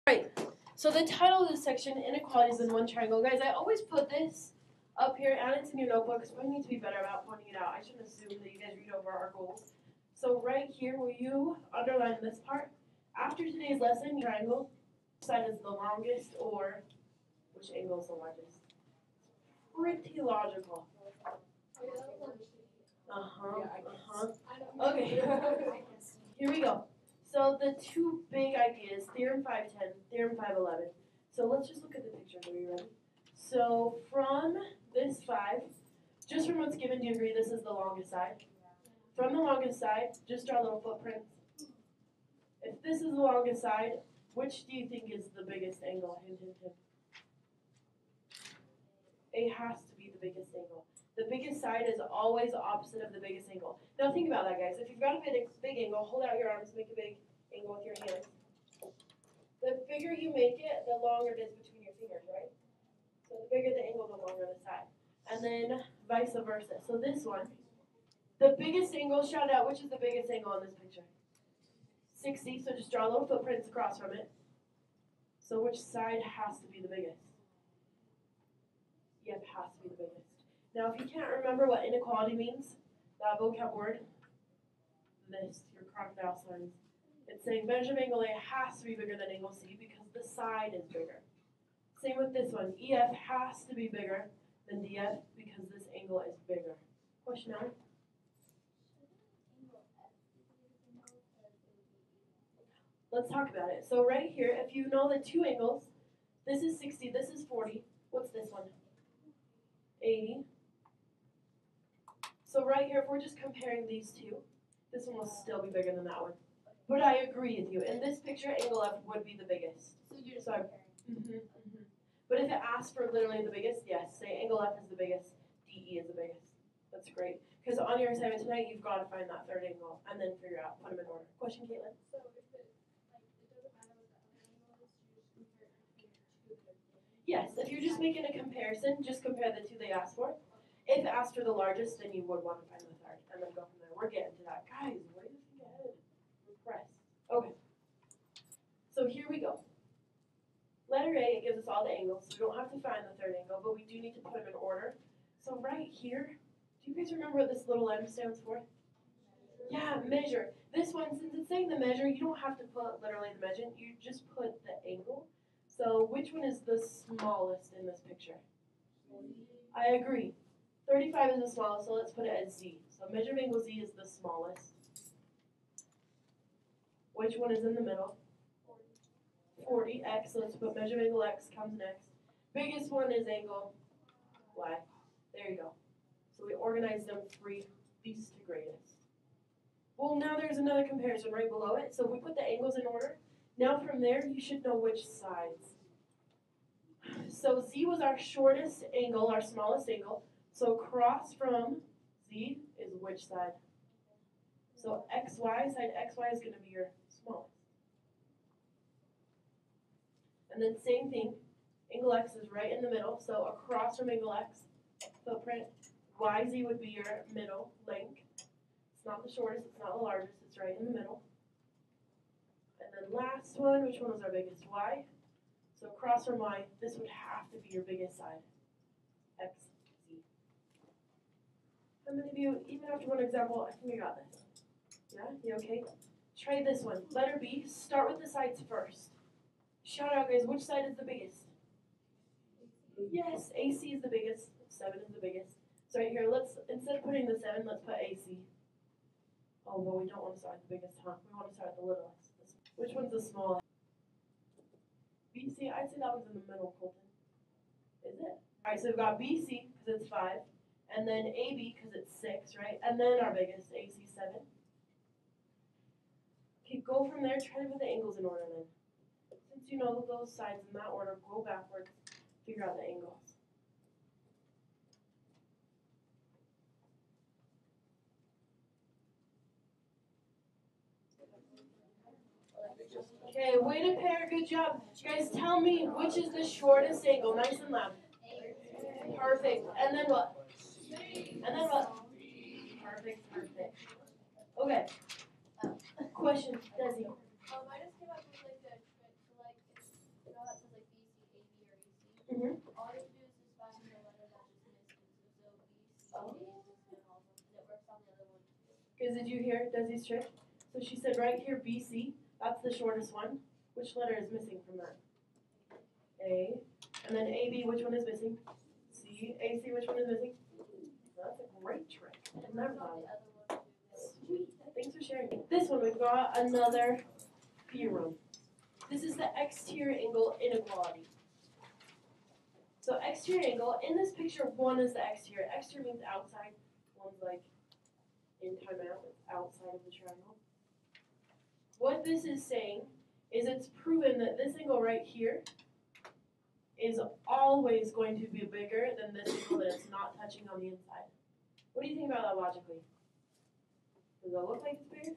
Alright, so the title of this section, Inequalities in One Triangle. Guys, I always put this up here, and it's in your notebooks, but I need to be better about pointing it out. I shouldn't assume that you guys read over our goals. So right here, where you underline this part, after today's lesson, triangle, which side is the longest, or which angle is the largest? Pretty logical. Okay, here we go. So the two big ideas, theorem 510, theorem 511. So let's just look at the picture. Are you ready? So from this 5, just from what's given, do you agree this is the longest side? From the longest side, just draw little footprints. If this is the longest side, which do you think is the biggest angle? Hint, hint, hint. A has to be the biggest angle. The biggest side is always opposite of the biggest angle. Now think about that, guys. If you've got a big angle, hold out your arms, make a big angle with your hands. The bigger you make it, the longer it is between your fingers, right? So the bigger the angle, the longer the side. And then vice versa. So this one, the biggest angle, shout out, which is the biggest angle in this picture? 60, so just draw little footprints across from it. So which side has to be the biggest? Yep, has to be the biggest. Now, if you can't remember what inequality means, that vocab word, this, your crocodile signs, it's saying measure of angle A has to be bigger than angle C because the side is bigger. Same with this one. EF has to be bigger than DF because this angle is bigger. Question now? Let's talk about it. So right here, if you know the two angles, this is 60, this is 40. What's this one? 80. So right here, if we're just comparing these two, this one will still be bigger than that one. But I agree with you. In this picture, angle F would be the biggest. So you're just comparing. But if it asks for literally the biggest, yes, say angle F is the biggest, DE is the biggest. That's great. Because on your assignment tonight, you've got to find that third angle and then figure out, put them in order. Question, Caitlin? So if it doesn't matter what the other angle is, you just compare two. Yes, if you're just making a comparison, just compare the two they asked for. If it asked for the largest, then you would want to find the third and then go from there. We're getting to that. Guys, way to think ahead. We're pressed. Okay. So here we go. Letter A, it gives us all the angles, so we don't have to find the third angle, but we do need to put them in order. So right here, do you guys remember what this little M stands for? Yeah, measure. This one, since it's saying the measure, you don't have to put literally the measurement, you just put the angle. So which one is the smallest in this picture? I agree. 35 is the smallest, so let's put it as Z. So measure of angle Z is the smallest. Which one is in the middle? 40. X, so let's put measure of angle X comes next. Biggest one is angle Y. There you go. So we organize them least to greatest. Well, now there's another comparison right below it. So we put the angles in order. Now from there, you should know which sides. So Z was our shortest angle, our smallest angle. So across from Z is which side? So XY, side XY is going to be your smallest. And then same thing, angle X is right in the middle. So across from angle X, footprint, YZ would be your middle length. It's not the shortest, it's not the largest, it's right in the middle. And then last one, which one was our biggest? Y. So across from Y, this would have to be your biggest side. X, Z. How many of you, even after one example, I think you got this? Yeah, you okay? Try this one. Letter B, start with the sides first. Shout out, guys, which side is the biggest? Yes, AC is the biggest. 7 is the biggest. So right here, let's, instead of putting the 7, let's put AC. Oh, well, we don't want to start at the biggest, huh? We want to start at the littlest. Which one's the smallest? BC, I'd say that one's in the middle, Colton. Is it? All right, so we've got BC, because it's 5. And then AB, because it's 6, right? And then our biggest, AC, 7. Okay, go from there. Try to put the angles in order then. Since you know those sides in that order, go backwards, figure out the angles. Okay, way to pair, good job. You guys tell me which is the shortest angle, nice and loud. Perfect. And then what? And then what? Perfect, perfect. Okay. Question, Desi. I just came up with like Mhm. All you do is just find the letter that just missed it. So B, C, Oh. D, and all of them. And it works on the other one too. Because did you hear Desi's trick? So she said right here, BC, that's the shortest one. Which letter is missing from that? A. And then AB, which one is missing? C. AC, which one is missing? That's a great trick. And it I've never works thought on of the that. other one too. Sweet. Thanks for sharing. This one, we've got another theorem. This is the exterior angle inequality. So exterior angle, in this picture, one is the exterior. Exterior means outside. One's like in time out, it's outside of the triangle. What this is saying is it's proven that this angle right here is always going to be bigger than this angle that it's not touching on the inside. What do you think about that logically? Does it look like it's bigger?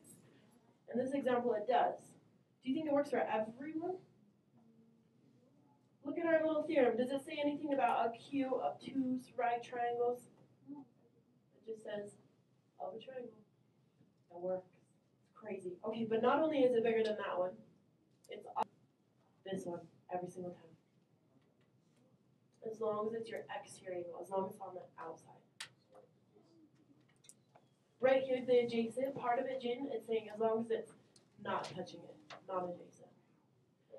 In this example, it does. Do you think it works for everyone? Look at our little theorem. Does it say anything about a Q of two right triangles? It just says of a triangle. It works. It's crazy. Okay, but not only is it bigger than that one, it's this one every single time. As long as it's your exterior angle, as long as it's on the outside. Right here, the adjacent part of it, Jin, it's saying as long as it's not touching it, not adjacent.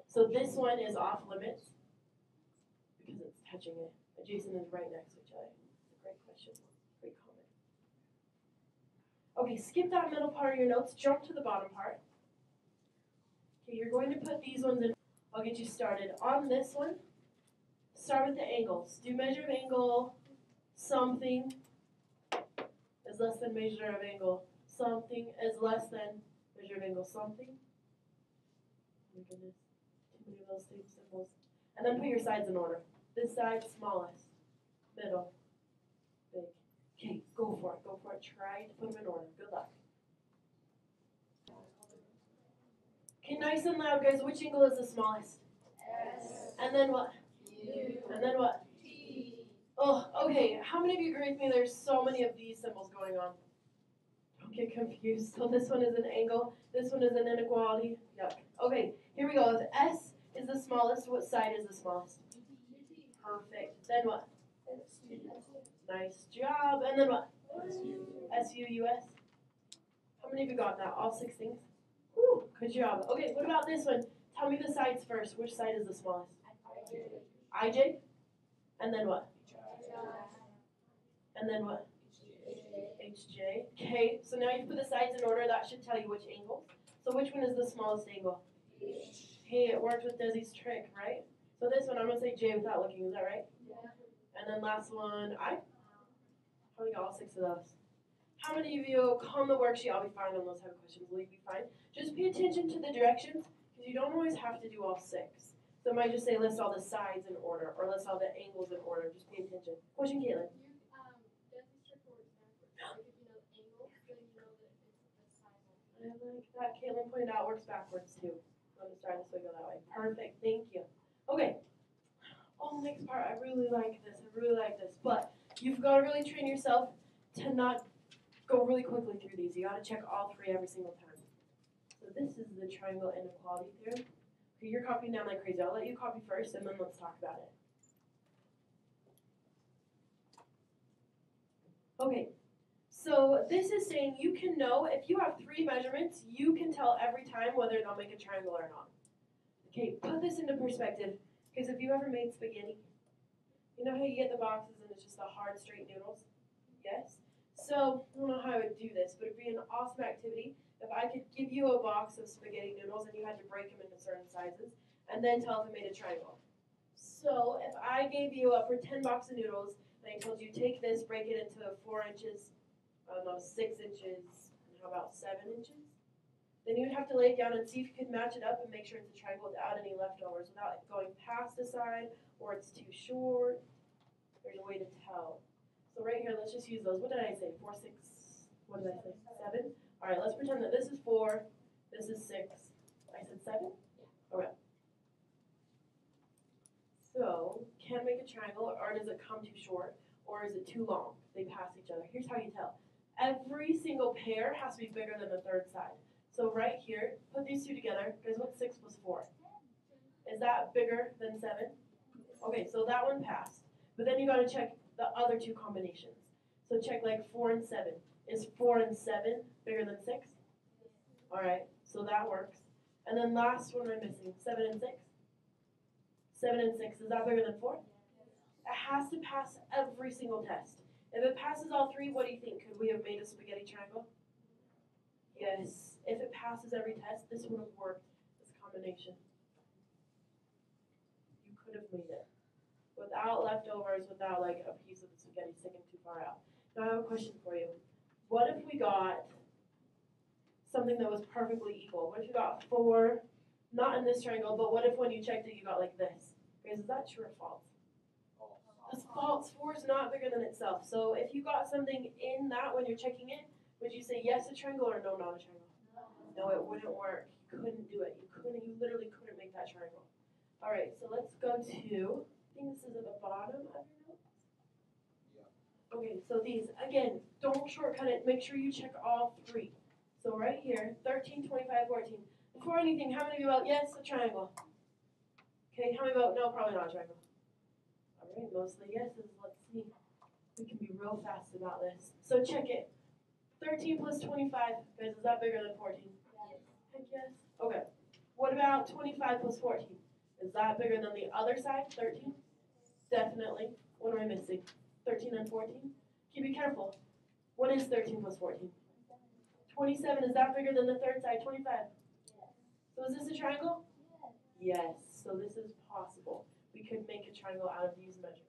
So this one is off limits because it's touching it. Adjacent is right next to each other. It's a great question. Great comment. Okay, skip that middle part of your notes. Jump to the bottom part. Okay, you're going to put these ones in. I'll get you started. On this one, start with the angles. Do measure of angle something is less than measure of angle something is less than measure of angle something. Oh my goodness, too many of those same symbols. And then put your sides in order. This side, smallest, middle, big. Okay, go for it, go for it. Try to put them in order. Good luck. Okay, nice and loud, guys. Which angle is the smallest? S. And then what? U. And then what? T. Oh, okay. How many of you agree with me there's so many of these symbols going on? Don't get confused. So this one is an angle. This one is an inequality. Yuck. Okay, here we go. If S is the smallest, what side is the smallest? Perfect. Then what? Nice job. And then what? S-U-U-S. How many of you got that? All 6 things? Whew, good job. Okay, what about this one? Tell me the sides first. Which side is the smallest? IJ? And then what? And then what? HJ. Okay, so now you put the sides in order. That should tell you which angle. So which one is the smallest angle? Hey, it worked with Desi's trick, right? So this one, I'm going to say J without looking. Is that right? And then last one, I? How many got all 6 of those? How many of you on the worksheet? I'll be fine on those type of questions. Will you be fine? Just pay attention to the directions because you don't always have to do all 6. So it might just say list all the sides in order or list all the angles in order. Just pay attention. Question, Caitlin. I like that. Caitlin pointed out works backwards too. I'm going to start this way, go that way. Perfect. Thank you. Okay. Oh, next part. I really like this. I really like this. But you've got to really train yourself to not go really quickly through these. You got to check all 3 every single time. So this is the triangle inequality theorem. Okay, you're copying down like crazy. I'll let you copy first, and then let's talk about it. Okay. So this is saying you can know, if you have 3 measurements, you can tell every time whether they'll make a triangle or not. Okay, put this into perspective, because if you ever made spaghetti, you know how you get the boxes and it's just the hard, straight noodles? Yes? So, I don't know how I would do this, but it'd be an awesome activity if I could give you a box of spaghetti noodles and you had to break them into certain sizes, and then tell if it made a triangle. So, if I gave you a pretend box of noodles, and I told you take this, break it into 4 inches, I don't know, 6 inches, and how about 7 inches? Then you'd have to lay it down and see if you could match it up and make sure it's a triangle without any leftovers, without going past a side, or it's too short. There's a way to tell. So right here, let's just use those. What did I say? 4, 6, what did I say? 7? All right, let's pretend that this is 4, this is 6. I said 7? Okay. So, can it make a triangle, or does it come too short, or is it too long? They pass each other. Here's how you tell. Every single pair has to be bigger than the 3rd side. So right here, put these 2 together. Guys, what's 6 plus 4? Is that bigger than 7? Okay, so that one passed. But then you gotta check the other two combinations. So check like 4 and 7. Is 4 and 7 bigger than 6? Alright, so that works. And then last one I'm missing, 7 and 6. 7 and 6, is that bigger than 4? It has to pass every single test. If it passes all three, what do you think? Could we have made a spaghetti triangle? Yes. If it passes every test, this would have worked, this combination. You could have made it. Without leftovers, without like a piece of the spaghetti sticking too far out. Now I have a question for you. What if we got something that was perfectly equal? What if you got 4, not in this triangle, but what if when you checked it you got like this? Guys, is that true or false? It's false. 4 is not bigger than itself. So if you got something in that when you're checking it, would you say yes, a triangle, or no, not a triangle? No, it wouldn't work. You couldn't do it. You literally couldn't make that triangle. All right, so let's go to, I think this is at the bottom of your notes. Yeah. Okay, so these, again, don't shortcut it. Make sure you check all three. So right here, 13, 25, 14. Before anything, how many of you vote yes, a triangle? Okay, how many vote no, probably not a triangle? All right, mostly yeses. Let's see. We can be real fast about this. So check it. 13 plus 25, guys, is that bigger than 14? Yes. Heck yes. Okay. What about 25 plus 14? Is that bigger than the other side, 13? Definitely. What am I missing? 13 and 14? Okay, be careful. What is 13 plus 14? 27. Is that bigger than the third side, 25? Yes. So is this a triangle? Yes. Yes. So this is possible. We could make a triangle out of these measurements.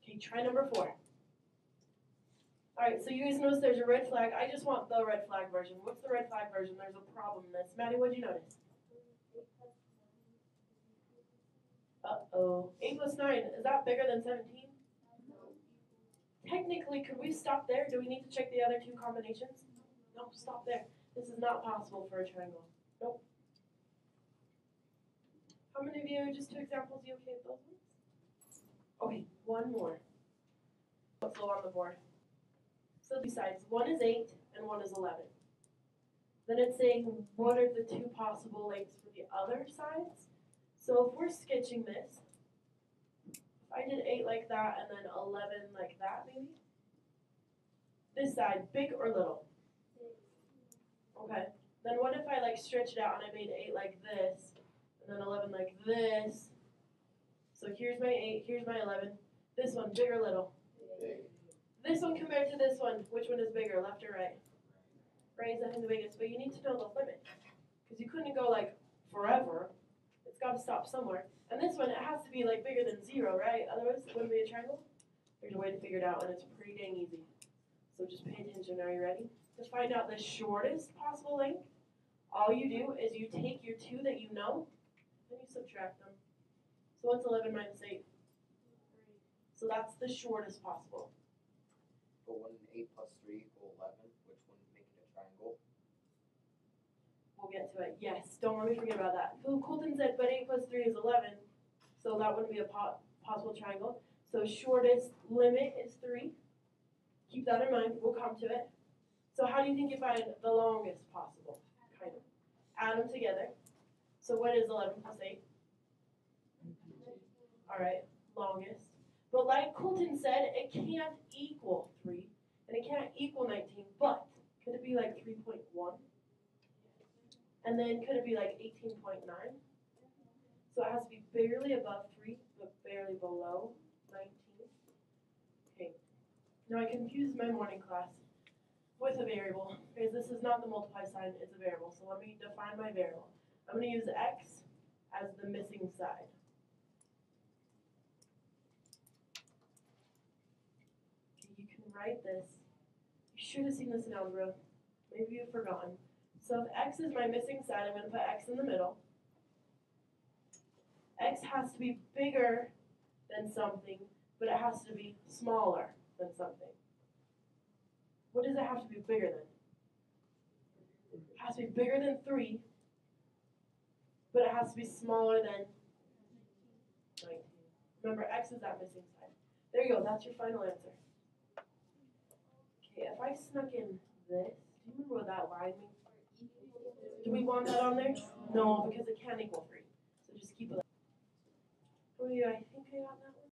Okay, try number 4. Alright, so you guys notice there's a red flag. I just want the red flag version. What's the red flag version? There's a problem in this. Maddie, what did you notice? Uh-oh. 8 plus 9, is that bigger than 17? Technically, could we stop there? Do we need to check the other two combinations? No, stop there. This is not possible for a triangle. Nope. How many of you, just 2 examples, you okay with those ones? Okay, one more. What's low on the board? So 2 sides, one is 8 and one is 11. Then it's saying what are the 2 possible lengths for the other sides? So if we're sketching this, if I did 8 like that and then 11 like that maybe. This side, big or little? Okay. Then what if I like stretch it out and I made 8 like this and then 11 like this? So here's my 8, here's my 11. This one, big or little? Big. This one compared to this one, which one is bigger, left or right? Right is definitely the biggest, but you need to know the limit. Because you couldn't go like forever. It's got to stop somewhere. And this one, it has to be like bigger than 0, right? Otherwise, it wouldn't be a triangle. There's a way to figure it out, and it's pretty dang easy. So just pay attention. Are you ready? To find out the shortest possible length, all you do is you take your 2 that you know, and you subtract them. So what's 11 minus 8? 3. So that's the shortest possible. But wouldn't 8 plus 3 equal 11, which wouldn't make it a triangle? We'll get to it. Yes, don't let me forget about that. Colton said, but 8 plus 3 is 11, so that wouldn't be a possible triangle. So shortest limit is 3. Keep that in mind. We'll come to it. So how do you think you find the longest possible? Kind of. Add them together. So what is 11 plus 8? All right, longest. But like Colton said, it can't equal 3, and it can't equal 19, but could it be like 3.1? And then could it be like 18.9? So it has to be barely above 3, but barely below 19. Okay. Now I confused my morning class with a variable, because this is not the multiply sign, it's a variable. So let me define my variable. I'm going to use x as the missing side. You can write this. You should have seen this in algebra. Maybe you've forgotten. So if x is my missing side, I'm going to put x in the middle. X has to be bigger than something, but it has to be smaller than something. What does it have to be bigger than? It has to be bigger than 3, but it has to be smaller than 19. Remember, x is that missing side. There you go. That's your final answer. Okay, if I snuck in this, do you remember what that line means? Do we want that on there? No, because it can't equal 3. So So just keep it. Oh yeah, I think I got that one.